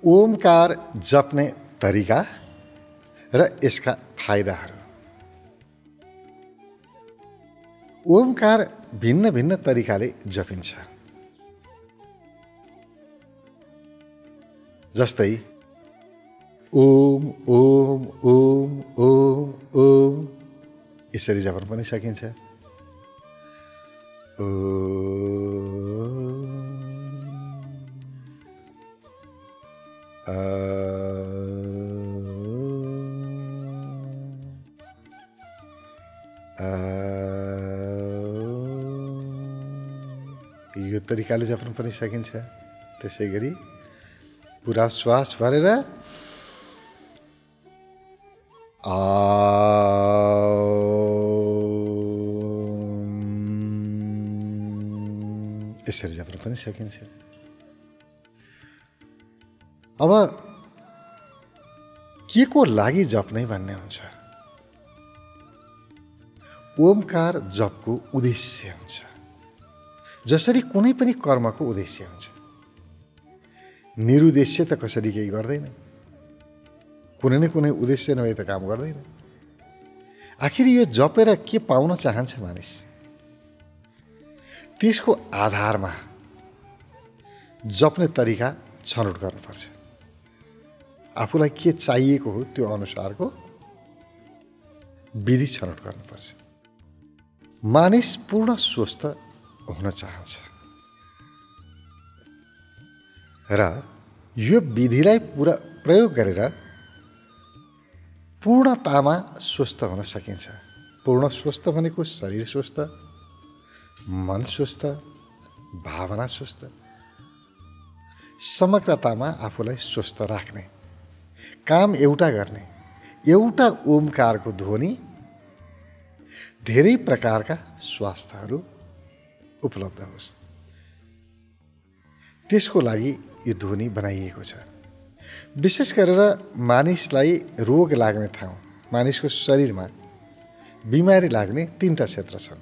ओमकार जप्ने तरिका र यसका फाइदाहरू। ओमकार भिन्न भिन्न तरिकाले जपिन्छ। जस्तै ओम ओम ओम ओम ओम यसरी जपन पनि सकिन्छ। यो तरिकाले जप्न पनि सकिन्छ। त्यसै गरी पुरा श्वास भरेर यसरी जप्न पनि सकिन्छ। अब के को लागि जप्ने भन्ने हुन्छ। ओमकार जपको उद्देश्य हुन्छ। जसरी कुनै पनि कर्मको उद्देश्य हुन्छ। निरुद्देश्य त कसरी केही गर्दैन। कुनै न कुनै उद्देश्य नभए त काम गर्दैन। आखिर यो जपेर के पाउन चाहन्छ मानिस, त्यसको आधारमा जप्ने तरिका छनौट गर्नुपर्छ। आफूलाई के चाहिएको हो त्यो अनुसारको विधि छनौट गर्नुपर्छ। मानिस पूर्ण स्वस्थ हुन चाहन्छ र यो विधिलाई पुरा प्रयोग गरेर पूर्णतामा स्वस्थ हुन सकिन्छ। पूर्ण स्वस्थ भनेको शरीर स्वस्थ, मन स्वस्थ, भावना स्वस्थ, समग्रतामा आफूलाई स्वस्थ राख्ने काम एउटा गर्ने एउटा ओमकारको ध्वनि धेरै प्रकारका स्वास्थ्यहरू उपलब्ध होस्, त्यसको लागि यो ध्वनि बनाइएको छ। विशेष गरेर मानिसलाई रोग लाग्ने ठाउँ, मानिसको शरीरमा बिमारी लाग्ने 3टा क्षेत्र छन्।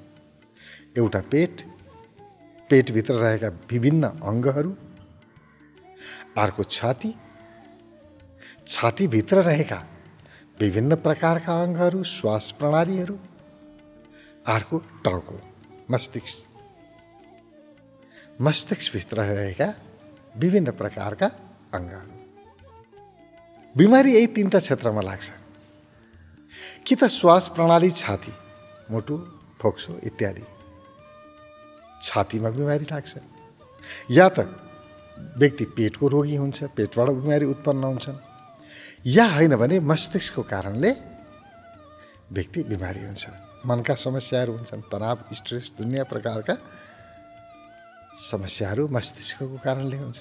एउटा पेट, पेटभित्र रहेका विभिन्न अङ्गहरू। अर्को छाती, छातीभित्र रहेका विभिन्न प्रकारका अङ्गहरू, श्वास प्रणालीहरू। अर्को टाउको, मस्तिष्क, मस्तिष्कभित्र रहेका विभिन्न प्रकारका अङ्गहरू। बिमारी यही 3टा क्षेत्रमा लाग्छ। कि त श्वास प्रणाली, छाती, मुटु, फोक्सो इत्यादि छातीमा बिमारी लाग्छ, या त व्यक्ति पेटको रोगी हुन्छ, पेटबाट बिमारी उत्पन्न हुन्छन्, या होइन भने मस्तिष्कको कारणले व्यक्ति बिमारी हुन्छ। मनका समस्याहरू हुन्छन्, तनाव, स्ट्रेस, दुनिया प्रकारका समस्याहरू मस्तिष्कको कारणले हुन्छ।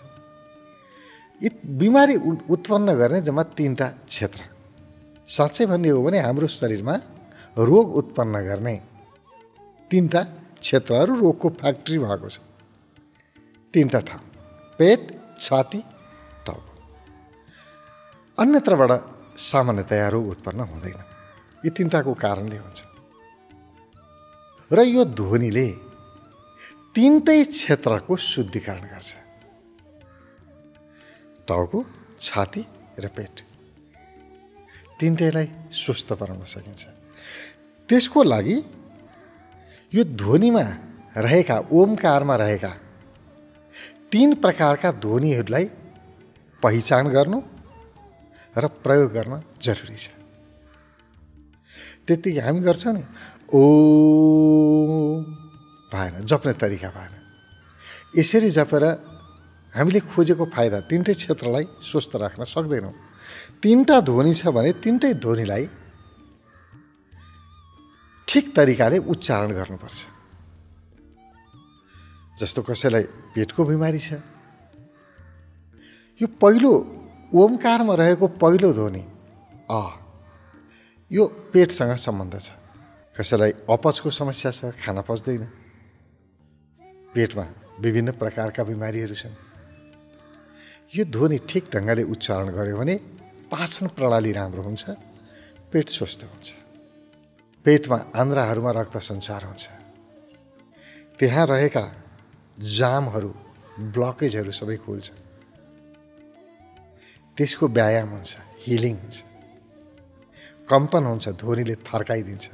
यी बिमारी उत्पन्न गर्ने जम्मा 3टा क्षेत्र। साँच्चै भन्ने हो भने हाम्रो शरीरमा रोग उत्पन्न गर्ने 3टा क्षेत्रहरू, रोगको फ्याक्ट्री भएको छ। 3टा ठाउँ, पेट, छाती, टाउको। अन्यत्रबाट सामान्यतया रोग उत्पन्न हुँदैन। यी 3टाको कारणले हुन्छ। र यो ध्वनिले 3टै क्षेत्रको शुद्धिकरण गर्छ। टाउको, छाती र पेट, 3टैलाई स्वस्थ बनाउन सकिन्छ। त्यसको लागि यो ध्वनिमा रहेका, ओमकारमा रहेका 3 प्रकारका ध्वनिहरूलाई पहिचान गर्नु र प्रयोग गर्न जरुरी छ। त्यतिकै हामी गर्छौँ नि, ओ भएन, जप्ने तरिका भएन। यसरी जपेर हामीले खोजेको फाइदा, 3टै क्षेत्रलाई स्वस्थ राख्न सक्दैनौँ। 3टा ध्वनि छ भने 3टै ध्वनिलाई ठिक तरिकाले उच्चारण गर्नुपर्छ। जस्तो कसैलाई पेटको बिमारी छ, यो पहिलो ओमकारमा रहेको पहिलो ध्वनि अ, यो पेटसँग सम्बन्ध छ। कसैलाई अपचको समस्या छ, खाना पच्दैन, पेटमा विभिन्न प्रकारका बिमारीहरू छन्, यो ध्वनि ठिक ढङ्गले उच्चारण गर्यो भने पाचन प्रणाली राम्रो हुन्छ, पेट स्वस्थ हुन्छ। पेटमा आन्द्राहरूमा रक्त सञ्चार हुन्छ, त्यहाँ रहेका जामहरू, ब्लकेजहरू सबै खुल्छ। त्यसको व्यायाम हुन्छ, हिलिङ हुन्छ, कम्पन हुन्छ, ध्वनिले थर्काइदिन्छ,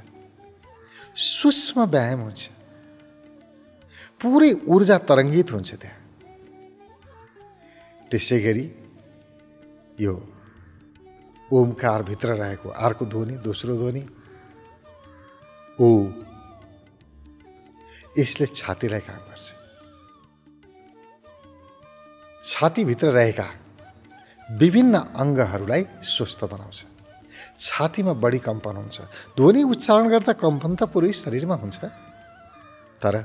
सूक्ष्म व्यायाम हुन्छ, पुरै ऊर्जा तरङ्गित हुन्छ त्यहाँ। त्यसै गरी यो ओमकार भित्र रहेको अर्को ध्वनि, दोस्रो ध्वनि ओ, यसले छातीलाई काम गर्छ। छातीभित्र रहेका विभिन्न अङ्गहरूलाई स्वस्थ बनाउँछ। छातीमा बढी कम्पन हुन्छ। ध्वनि उच्चारण गर्दा कम्पन त पुरै शरीरमा हुन्छ, तर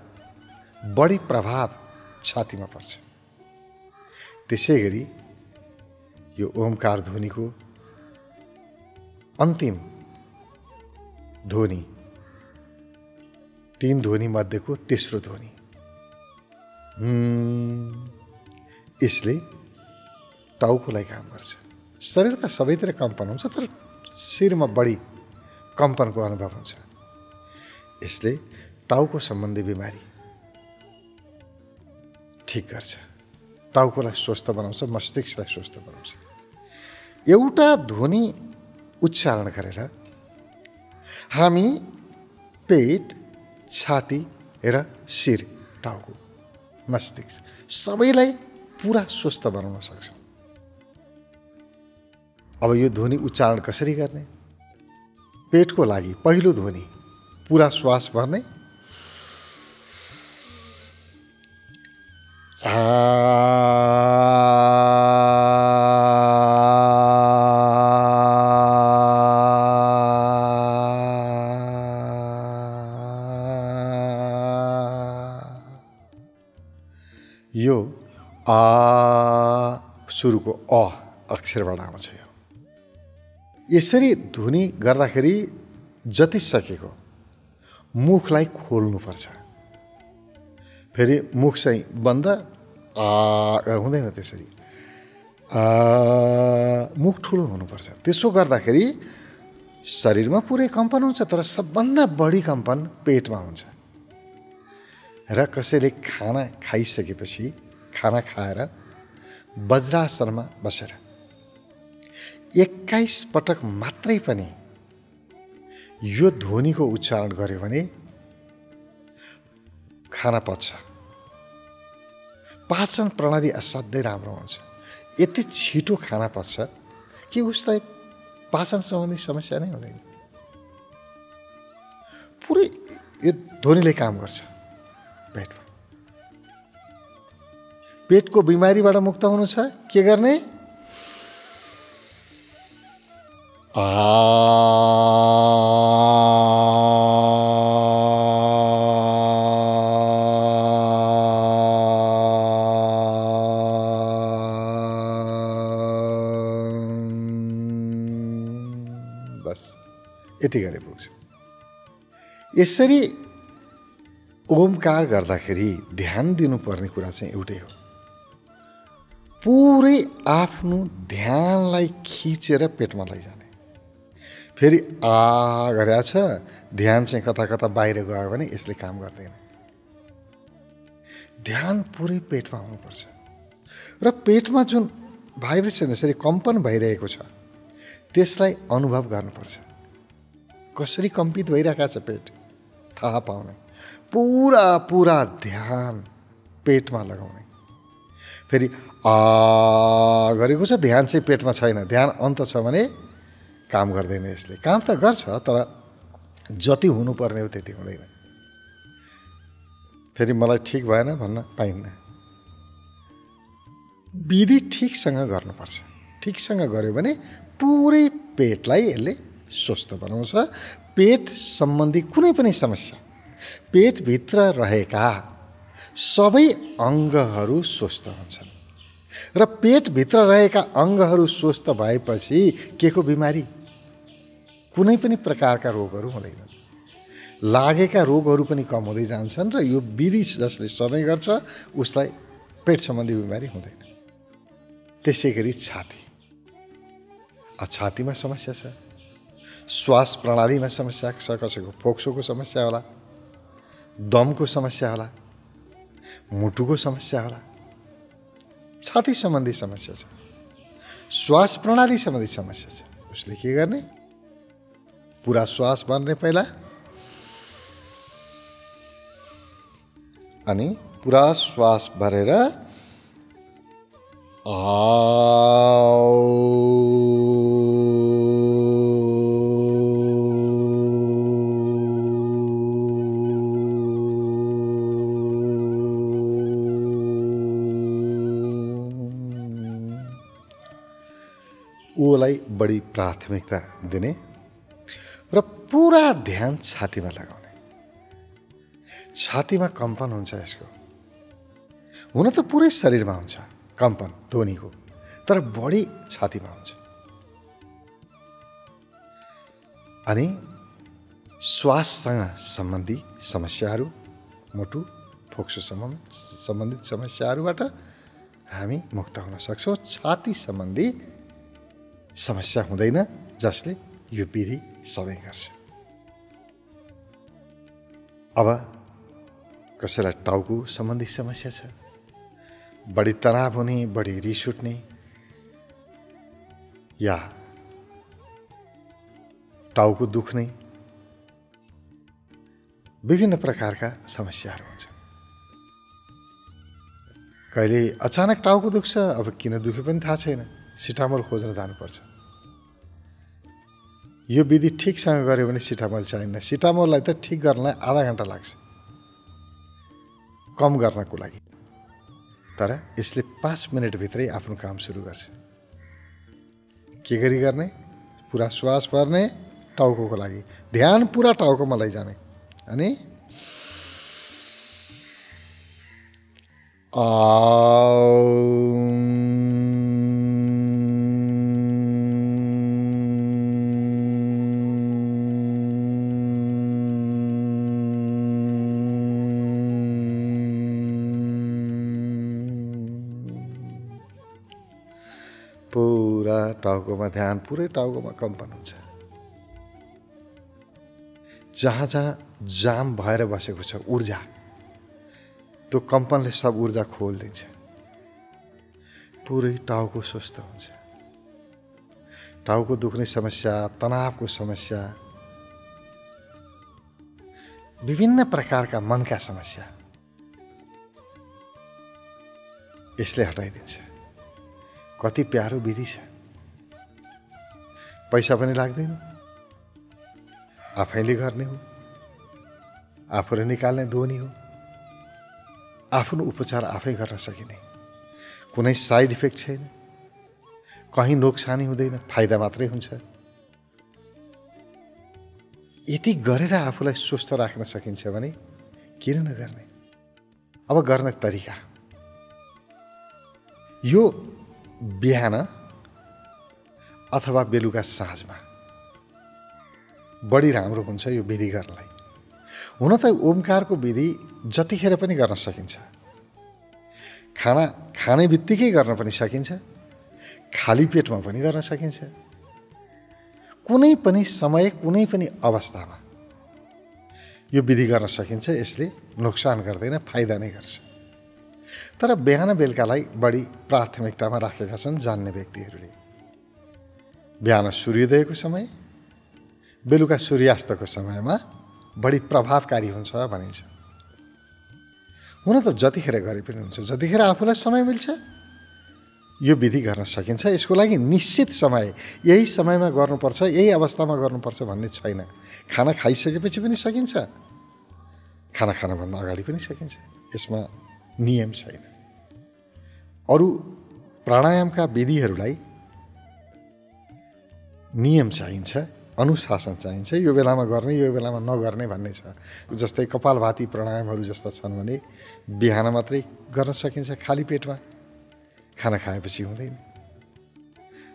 बढी प्रभाव छातीमा पर्छ। त्यसै गरी यो ओमकार ध्वनिको अन्तिम ध्वनि, 3 ध्वनि मध्येको तेस्रो ध्वनि, यसले टाउकोलाई काम गर्छ। शरीर त सबैतिर कम्पन हुन्छ, तर शिरमा बढी कम्पनको अनुभव हुन्छ। यसले टाउको सम्बन्धी बिमारी ठिक गर्छ, टाउकोलाई स्वस्थ बनाउँछ, मस्तिष्कलाई स्वस्थ बनाउँछ। एउटा ध्वनि उच्चारण गरेर हामी पेट, छाती र शिर, टाउको, मस्तिष्क सबैलाई पुरा स्वस्थ बनाउन सक्छौँ। अब यो ध्वनि उच्चारण कसरी गर्ने? पेटको लागि पहिलो ध्वनि पुरा श्वास भर्ने, यो सुरुको अक्षरबाट आउँछ। यो यसरी ध्वनि गर्दाखेरि जति सकेको मुखलाई खोल्नुपर्छ। फेरि मुख चाहिँ बन्द हुँदैन, त्यसरी मुख ठुलो हुनुपर्छ। त्यसो गर्दाखेरि शरीरमा पुरै कम्पन हुन्छ, तर सबभन्दा बढी कम्पन पेटमा हुन्छ। र कसैले खाना खाइसकेपछि, खाना खाएर वज्रासनमा बसेर 21 पटक मात्रै पनि यो ध्वनिको उच्चारण गर्यो भने खाना पच्छ। पाचन प्रणाली असाध्यै राम्रो हुन्छ। यति छिटो खाना पच्छ कि उसलाई पाचन सम्बन्धी समस्या नै हुँदैन। पुरै यो ध्वनिले काम गर्छ पेटमा। पेटको बिमारीबाट मुक्त हुनु छ, के गर्ने? बस यति गरे पुग्छ। यसरी ओमकार गर्दाखेरि ध्यान दिनुपर्ने कुरा चाहिँ एउटै हो, पुरै आफ्नो ध्यानलाई खिचेर पेटमा लैजाने। फेरि गरेछ, ध्यान चाहिँ कता कता बाहिर गयो भने यसले काम गर्दैन। ध्यान पुरै पेटमा हुनुपर्छ। र पेटमा जुन भाइब्रेसन, यसरी कम्पन भइरहेको छ, त्यसलाई अनुभव गर्नुपर्छ। कसरी कम्पित भइरहेको छ पेट थाहा पाउने। पुरा ध्यान पेटमा लगाउने। फेरि गरेको छ, ध्यान चाहिँ पेटमा छैन, ध्यान अन्त छ भने काम गर्दैन। यसले काम त गर्छ, तर जति हुनुपर्ने हो त्यति हुँदैन। फेरि मलाई ठिक भएन भन्न पाइन्न। विधि ठिकसँग गर्नुपर्छ। ठिकसँग गर्यो भने पुरै पेटलाई यसले स्वस्थ बनाउँछ। पेट सम्बन्धी कुनै पनि समस्या, पेटभित्र रहेका सबै अङ्गहरू स्वस्थ हुन्छन्। र पेटभित्र रहेका अङ्गहरू स्वस्थ भएपछि के को बिमारी, कुनै पनि प्रकारका रोगहरू हुँदैनन्। लागेका रोगहरू पनि कम हुँदै जान्छन्। र यो विधि जसले सधैँ गर्छ उसलाई पेट सम्बन्धी बिमारी हुँदैन। त्यसै गरी छाती, छातीमा समस्या छ, श्वास प्रणालीमा समस्या छ, कसैको फोक्सोको समस्या होला, दमको समस्या होला, मुटुको समस्या होला, छाती सम्बन्धी समस्या छ। श्वास प्रणाली सम्बन्धी समस्या छ, उसले के गर्ने? पुरा श्वास भर्ने पहिला, अनि पुरा श्वास भरेर ओलाई बढी प्राथमिकता दिने र पुरा ध्यान छातीमा लगाउने। छातीमा कम्पन हुन्छ यसको, हुन त पुरै शरीरमा हुन्छ कम्पन ध्वनिको, तर बढी छातीमा हुन्छ। अनि श्वाससँग सम्बन्धी समस्याहरू, मुटु फोक्सो सम्बन्धित समस्याहरूबाट हामी मुक्त हुन सक्छौँ। छाती सम्बन्धी समस्या हुँदैन, जसले यो विधि सधैँ गर्छ। अब कसैलाई टाउको सम्बन्धी समस्या छ, बढी तनाव हुने, बढी रिस उठ्ने, या टाउको दुख्ने, विभिन्न प्रकारका समस्याहरू हुन्छ। कहिले अचानक टाउको दुख्छ, अब किन दुख्यो पनि थाहा छैन, सिटामोल खोज्न जानुपर्छ। यो विधि ठिकसँग गर्यो भने सिटामोल चाहिन्न। सिटामोललाई त ठिक गर्नलाई आधा घन्टा लाग्छ कम गर्नको लागि, तर यसले 5 मिनटभित्रै आफ्नो काम सुरु गर्छ। के गरी गर्ने? पुरा श्वास भर्ने, टाउकोको लागि ध्यान पुरा टाउकोमा लैजाने, अनि पुरा टाउकोमा ध्यान, पुरै टाउकोमा कम्पन हुन्छ। जहाँ जहाँ जाम भएर बसेको छ ऊर्जा, त्यो कम्पनले सब ऊर्जा खोलिदिन्छ, पुरै टाउको स्वस्थ हुन्छ। टाउको दुख्ने समस्या, तनावको समस्या, विभिन्न प्रकारका मनका समस्या यसले हटाइदिन्छ। कति प्यारो विधि छ, पैसा पनि लाग्दैन, आफैले गर्ने हो, आफूले निकाल्ने ध्वनि हो, आफ्नो उपचार आफै गर्न सकिने, कुनै साइड इफेक्ट छैन, कहीँ नोक्सानी हुँदैन, फाइदा मात्रै हुन्छ। यति गरेर आफूलाई स्वस्थ राख्न सकिन्छ भने किन नगर्ने? अब गर्ने तरिका, यो बिहान अथवा बेलुका साँझमा बढी राम्रो हुन्छ यो विधि गर्नलाई। हुन त ओमकारको विधि जतिखेर पनि गर्न सकिन्छ, खाना खाने बित्तिकै गर्न पनि सकिन्छ, खाली पेटमा पनि गर्न सकिन्छ, कुनै पनि समय, कुनै पनि अवस्थामा यो विधि गर्न सकिन्छ। यसले नोक्सान गर्दैन, फाइदा नै गर्छ। तर बिहान बेलुकालाई बढी प्राथमिकतामा राखेका छन् जान्ने व्यक्तिहरूले। बिहान सूर्योदयको समय, बेलुका सूर्यास्तको समयमा बढी प्रभावकारी हुन्छ भनिन्छ। हुन त जतिखेर गरे पनि हुन्छ, जतिखेर आफूलाई समय मिल्छ यो विधि गर्न सकिन्छ। यसको लागि निश्चित समय, यही समयमा गर्नुपर्छ, यही अवस्थामा गर्नुपर्छ भन्ने छैन। खाना खाइसकेपछि पनि सकिन्छ, खाना खानभन्दा अगाडि पनि सकिन्छ, यसमा नियम छैन। अरू प्राणायामका विधिहरूलाई नियम चाहिन्छ, अनुशासन चाहिन्छ, यो बेलामा गर्ने, यो बेलामा नगर्ने भन्ने छ। जस्तै कपालभाती प्राणायामहरू जस्ता छन् भने बिहान मात्रै गर्न सकिन्छ खाली पेटमा, खाना खाएपछि हुँदैन।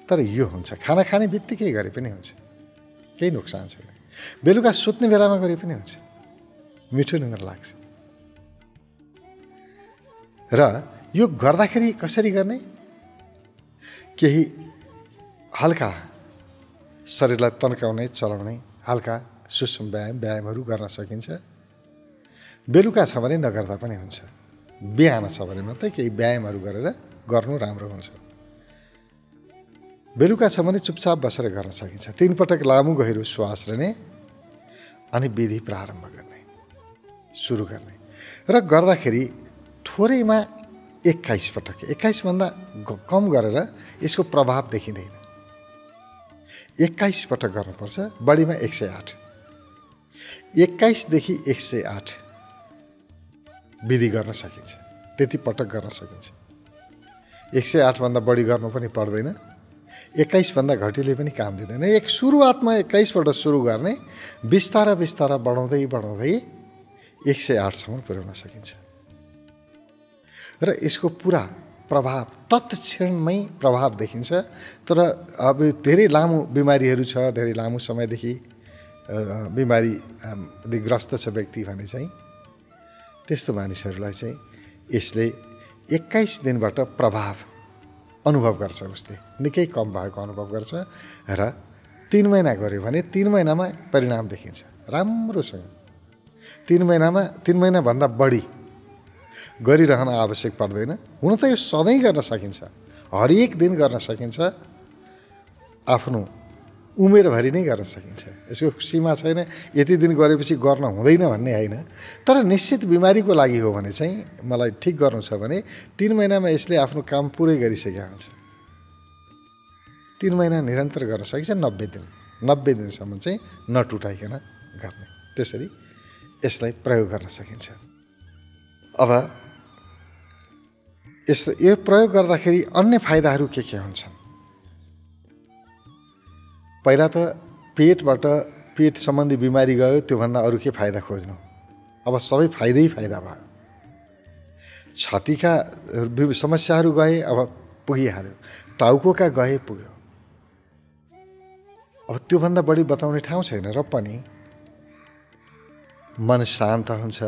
तर यो हुन्छ खाना खाने बित्तिकै गरे पनि हुन्छ, केही नोक्सान छैन। बेलुका सुत्ने बेलामा गरे पनि हुन्छ, मिठो नगर लाग्छ। र यो गर्दाखेरि कसरी गर्ने? केही हल्का शरीरलाई तन्काउने, चलाउने हल्का सूक्ष्म व्यायामहरू गर्न सकिन्छ। बेलुका छ भने नगर्दा पनि हुन्छ, बिहान छ भने मात्रै केही व्यायामहरू गरेर गर्नु राम्रो हुन्छ। बेलुका छ भने चुपचाप बसेर गर्न सकिन्छ। 3 पटक लामो गहिरो श्वास लिने अनि विधि प्रारम्भ गर्ने, सुरु गर्ने र गर्दाखेरि थोरैमा 21 पटक, 21 भन्दा कम गरेर यसको प्रभाव देखिँदैन। 21 पटक गर्नुपर्छ, बढीमा 108। 21 देखि 108 विधि गर्न सकिन्छ, त्यति पटक गर्न सकिन्छ। 108 भन्दा बढी गर्नु पनि पर्दैन, 21 भन्दा घटिले पनि काम दिँदैन। सुरुवातमा 21 पल्ट सुरु गर्ने, बिस्तारा बिस्तारा बढाउँदै बढाउँदै 108 सम्म पुर्याउन सकिन्छ र यसको पुरा प्रभाव तत्क्षणमै प्रभाव देखिन्छ। तर अब धेरै लामो बिमारीहरू छ, धेरै लामो समयदेखि बिमारीले ग्रस्त छ व्यक्ति भने चाहिँ त्यस्तो मानिसहरूलाई चाहिँ यसले 21 दिनबाट प्रभाव अनुभव गर्छ, उसले निकै कम भएको अनुभव गर्छ र 3 महिना गर्यो भने 3 महिनामा परिणाम देखिन्छ राम्रोसँग। 3 महिनाभन्दा बढी गरिरहन आवश्यक पर्दैन। हुन त यो सधैँ गर्न सकिन्छ, हरेक दिन गर्न सकिन्छ, आफ्नो उमेरभरि नै गर्न सकिन्छ। यसको सीमा छैन, यति दिन गरेपछि गर्न हुँदैन भन्ने होइन। तर निश्चित बिमारीको लागि हो भने चाहिँ मलाई ठिक गर्नु छ भने 3 महिनामा यसले आफ्नो काम पुरै गरिसकेको हुन्छ। 3 महिना निरन्तर गर्न सकिन्छ, 90 दिनसम्म चाहिँ नटुटाइकन गर्ने, त्यसरी यसलाई प्रयोग गर्न सकिन्छ। अब यो प्रयोग गर्दाखेरि अन्य फाइदाहरू के हुन्छन्? पहिला त पेट सम्बन्धी बिमारी गयो, त्योभन्दा अरू के फाइदा खोज्नु? अब सबै फाइदै फाइदा भयो। छातीका समस्याहरू गए, अब पुगिहाल्यो। टाउकोका गए, पुग्यो। अब त्योभन्दा बढी बताउने ठाउँ छैन। र पनि मन शान्त हुन्छ,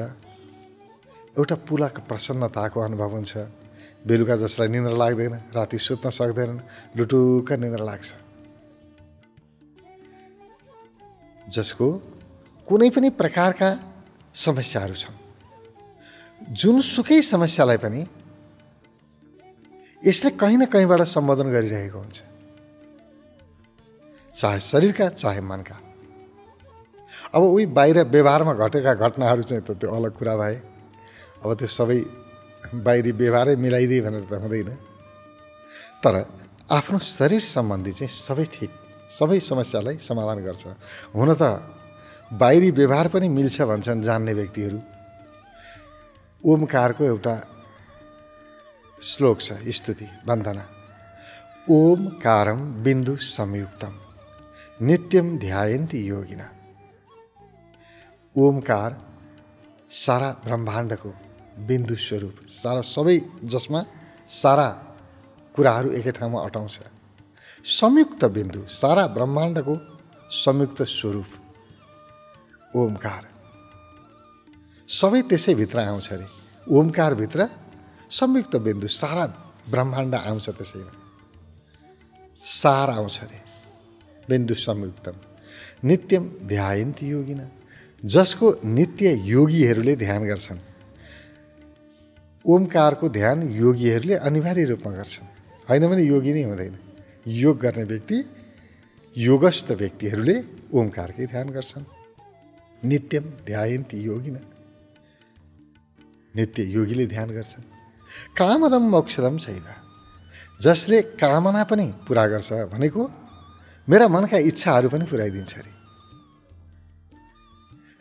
एउटा पुलाको प्रसन्नताको अनुभव हुन्छ। बेलुका जसलाई निन्द्रा लाग्दैन, राति सुत्न सक्दैनन्, लुटुक्क निन्द्रा लाग्छ। जसको कुनै पनि प्रकारका समस्याहरू छन्, जुनसुकै समस्यालाई पनि यसले कहीँ न कहीँबाट सम्बोधन गरिरहेको हुन्छ, चाहे शरीरका चाहे मनका। अब उही बाहिर व्यवहारमा घटेका घटनाहरू चाहिँ त त्यो अलग कुरा भए। अब त्यो सबै बाहिरी व्यवहारै मिलाइदिए भनेर त हुँदैन। तर आफ्नो शरीर सम्बन्धी चाहिँ सबै ठिक, सबै समस्यालाई समाधान गर्छ। हुन त बाहिरी व्यवहार पनि मिल्छ भन्छन् जान्ने व्यक्तिहरू। ओमकारको एउटा श्लोक छ, स्तुति वन्दना। ओमकारम बिन्दु संयुक्तम नित्यम ध्यायन्ति योगिना। ओमकार सारा ब्रह्माण्डको बिन्दु स्वरूप, सारा सबै जसमा सारा कुराहरू एकै ठाउँमा अटाउँछ। संयुक्त बिन्दु, सारा ब्रह्माण्डको संयुक्त स्वरूप ओमकार, सबै त्यसैभित्र आउँछ अरे। ओमकारभित्र संयुक्त बिन्दु, सारा ब्रह्माण्ड आउँछ, त्यसैमा सार आउँछ अरे। बिन्दु संयुक्तम नित्यम ध्यायन्ति योगिना, जसको नित्य योगीहरूले ध्यान गर्छन्। ओमकारको ध्यान योगीहरूले अनिवार्य रूपमा गर्छन्, होइन भने योगी नै हुँदैन। योग गर्ने व्यक्ति, योगस्थ व्यक्तिहरूले ओमकारकै ध्यान गर्छन्। नित्यम ध्यायन्ति योगिना, नित्य योगीले ध्यान गर्छन्। कामदम मोक्षदम छैन, जसले कामना पनि पुरा गर्छ, भनेको मेरा मनका इच्छाहरू पनि पुऱ्याइदिन्छ अरे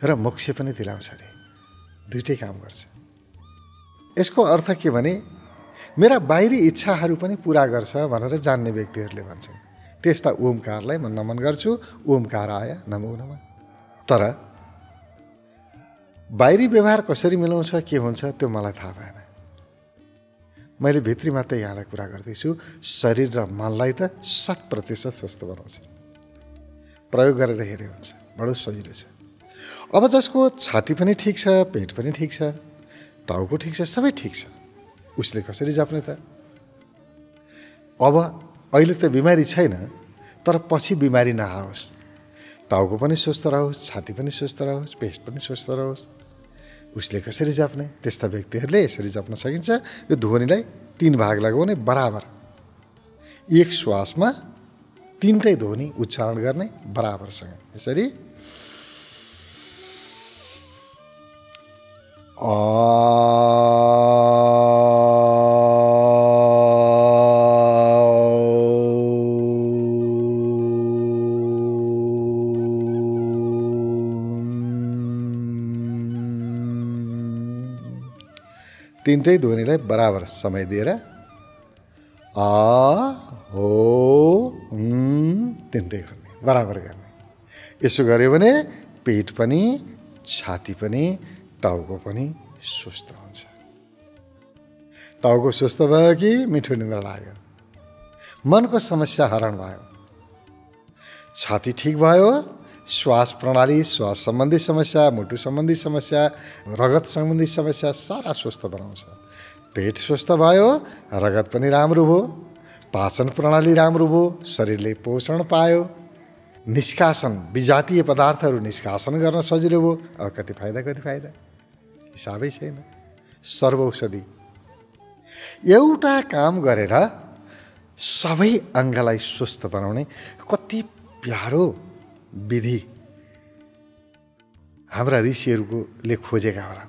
र मोक्ष पनि दिलाउँछ अरे। दुइटै काम गर्छ। यसको अर्थ के भने मेरा बाहिरी इच्छाहरू पनि पुरा गर्छ भनेर जान्ने व्यक्तिहरूले भन्छन्। त्यस्ता ओमकारलाई म नमन गर्छु। ओमकाराय नमो नमः। तर बाहिरी व्यवहार कसरी मिलाउँछ, के हुन्छ, त्यो मलाई थाहा भएन। मैले भित्री मात्रै यहाँलाई कुरा गर्दैछु। शरीर र मनलाई त 100% स्वस्थ बनाउँछ। प्रयोग गरेर हेरे हुन्छ, बडो सजिलो छ। अब जसको छाती पनि ठिक छ, पेट पनि ठिक छ, टाउको ठिक छ, सबै ठिक छ, उसले कसरी जप्ने त? अब अहिले त बिमारी छैन, तर पछि बिमारी नआओस्, टाउको पनि स्वस्थ रहोस्, छाती पनि स्वस्थ रहोस्, पेट पनि स्वस्थ रहोस्, उसले कसरी जप्ने? त्यस्ता व्यक्तिहरूले यसरी जप्न सकिन्छ। यो ध्वनिलाई 3 भाग लगाउने, बराबर एक श्वासमा तीनटै ध्वनि उच्चारण गर्ने बराबरसँग। यसरी तीनटै ध्वनिलाई बराबर समय दिएर आ हो तीनटै गर्ने बराबर गर्ने। यसो गर्यो भने पेट पनि छाती पनि टाउको पनि स्वस्थ हुन्छ। टाउको स्वस्थ भयो कि मिठो निद्रा लाग्यो, मनको समस्या हरण भयो, छाती ठिक भयो, श्वास प्रणाली, श्वास सम्बन्धी समस्या, मुटु सम्बन्धी समस्या, रगत सम्बन्धी समस्या सारा स्वस्थ बनाउँछ। पेट स्वस्थ भयो, रगत पनि राम्रो भयो, पाचन प्रणाली राम्रो भयो, शरीरले पोषण पायो, निष्कासन विजातीय पदार्थहरू निष्कासन गर्न सजिलो भयो। अब कति फाइदा हिसाबै छैन। सर्वौषधि एउटा काम गरेर सबै अङ्गलाई स्वस्थ बनाउने कति प्यारो विधि हाम्रा ऋषिहरूले खोजेका होला।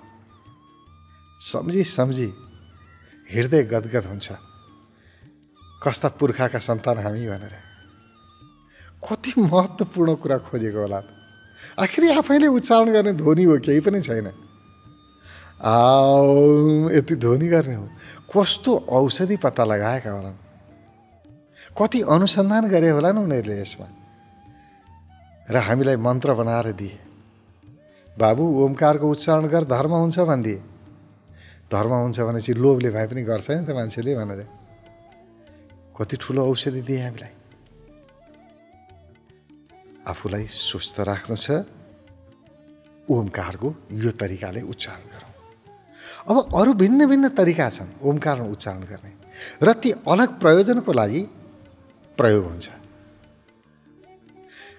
सम्झी हृदय गदगद हुन्छ, कस्ता पुर्खाका सन्तान हामी भनेर। कति महत्त्वपूर्ण कुरा खोजेको होला। आखिर आफैले उच्चारण गर्ने ध्वनि हो, केही पनि छैन। यति ध्वनि गर्ने हो। कस्तो औषधि पत्ता लगाएका होलान्, कति अनुसन्धान गरे होलान् उनीहरूले यसमा, र हामीलाई मन्त्र बनाएर दिए। बाबु ओमकारको उच्चारण गर, धर्म हुन्छ भनिदिए। धर्म हुन्छ भनेपछि लोभले भए पनि गर्छ नि त मान्छेले भनेर। कति ठुलो औषधि दिए हामीलाई। आफूलाई स्वस्थ राख्नु छ, ओमकारको यो तरिकाले उच्चारण गरौँ। अब अरू भिन्न भिन्न तरिका छन् ओमकार उच्चारण गर्ने, र ती अलग प्रयोजनको लागि प्रयोग हुन्छ।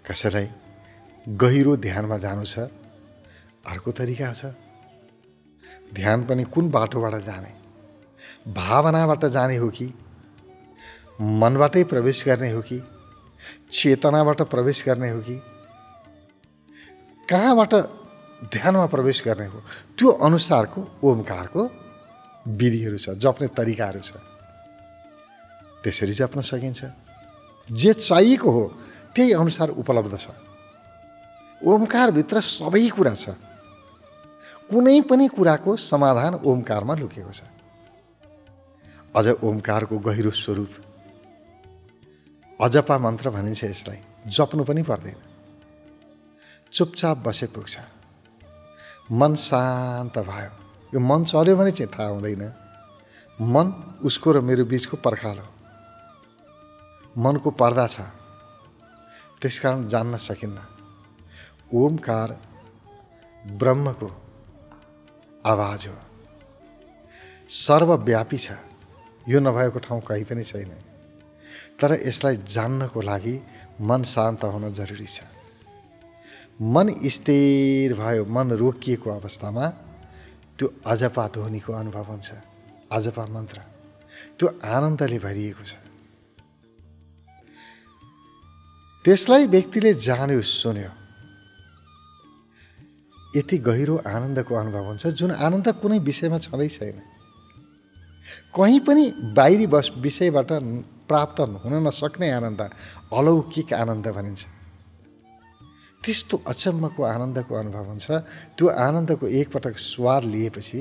कसैलाई गहिरो ध्यानमा जानु छ, अर्को तरिका छ। ध्यान पनि कुन बाटोबाट जाने, भावनाबाट जाने हो कि मनबाटै प्रवेश गर्ने हो कि चेतनाबाट प्रवेश गर्ने हो कि कहाँबाट ध्यानमा प्रवेश गर्ने हो, त्यो अनुसारको ओमकारको विधिहरू छ, जप्ने तरिकाहरू छ। त्यसरी जप्न सकिन्छ। जे चाहिएको हो त्यही अनुसार उपलब्ध छ। ओमकारभित्र सबै कुरा छ। कुनै पनि कुराको समाधान ओमकारमा लुकेको छ। अझ ओमकारको गहिरो स्वरूप अजपा मन्त्र भनिन्छ। यसलाई जप्नु पनि पर्दैन, चुपचाप बसे पुग्छ। मन शान्त भयो, यो मन चल्यो भने चाहिँ थाहा हुँदैन। मन उसको र मेरो बिचको पर्खाल हो, मनको पर्दा छ, त्यसकारण जान्न सकिन्न। ओमकार ब्रह्मको आवाज हो, सर्वव्यापी छ। यो नभएको ठाउँ कहीँ पनि छैन। तर यसलाई जान्नको लागि मन शान्त हुन जरुरी छ। मन स्थिर भयो, मन रोकिएको अवस्थामा त्यो अजपा ध्वनिको अनुभव हुन्छ। अजपा मन्त्र त्यो आनन्दले भरिएको छ। त्यसलाई व्यक्तिले जान्यो, सुन्यो, यति गहिरो आनन्दको अनुभव हुन्छ, जुन आनन्द कुनै विषयमा छँदै छैन। कहीँ पनि बाहिरी विषयबाट प्राप्त हुन नसक्ने आनन्द अलौकिक आनन्द भनिन्छ। त्यस्तो अचम्मको आनन्दको अनुभव हुन्छ। त्यो आनन्दको एकपटक स्वाद लिएपछि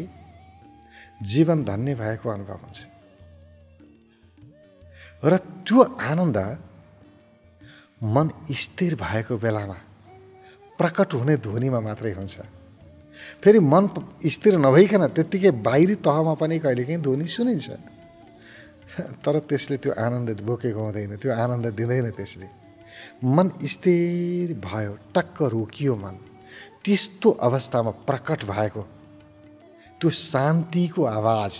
जीवन धन्य भएको अनुभव हुन्छ। र त्यो आनन्द मन स्थिर भएको बेलामा प्रकट हुने ध्वनिमा मात्रै हुन्छ। फेरि मन स्थिर नभइकन त्यत्तिकै बाहिरी तहमा पनि कहिलेकाहीँ ध्वनि सुनिन्छ, तर त्यसले त्यो आनन्द बोकेको हुँदैन, त्यो आनन्द दिँदैन। त्यसले मन स्थिर भयो, टक्क रोकियो मन, त्यस्तो अवस्थामा प्रकट भएको त्यो शान्तिको आवाज,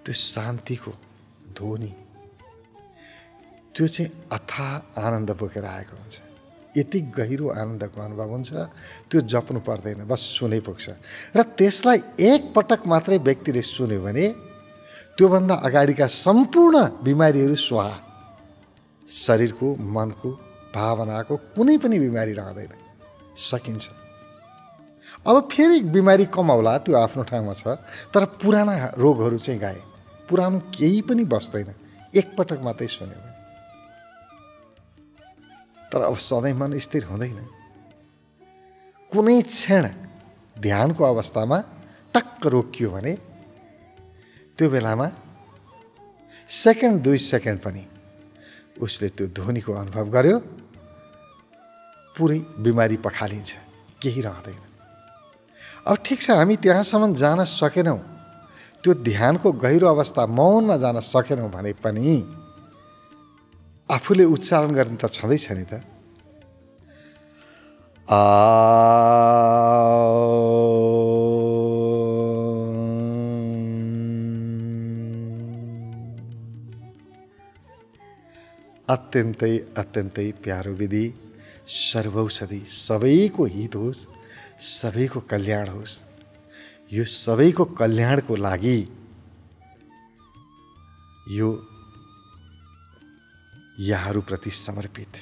त्यो शान्तिको ध्वनि, त्यो चाहिँ अथाह आनन्द बोकेर आएको हुन्छ। यति गहिरो आनन्दको अनुभव हुन्छ। त्यो जप्नु पर्दैन, बस सुनै पुग्छ। र त्यसलाई एकपटक मात्रै व्यक्तिले सुन्यो भने त्योभन्दा अगाडिका सम्पूर्ण बिमारीहरू स्वाहा। शरीरको, मनको, भावनाको कुनै पनि बिमारी रहँदैन, सकिन्छ। अब फेरि बिमारी कम आउला, त्यो आफ्नो ठाउँमा छ, तर पुराना रोगहरू चाहिँ गए, पुरानो केही पनि बस्दैन, एकपटक मात्रै सुन्यो भने। तर अब सधैँ मन स्थिर हुँदैन। कुनै क्षण ध्यानको अवस्थामा टक्क रोकियो भने त्यो बेलामा सेकेन्ड 2 सेकेन्ड पनि उसले त्यो ध्वनिको अनुभव गर्यो, पुरै बिमारी पखालिन्छ, केही रहँदैन। अब ठिक छ, हामी त्यहाँसम्म जान सकेनौँ, त्यो ध्यानको गहिरो अवस्था मौनमा जान सकेनौँ भने पनि आफूले उच्चारण गर्ने त छँदैछ नि त। अत्यन्तै अत्यन्तै प्यारो विधि, सर्वौषधि, सबैको हित होस्, सबैको कल्याण होस्। यो सबैको कल्याणको लागि यो यहाँहरूप्रति समर्पित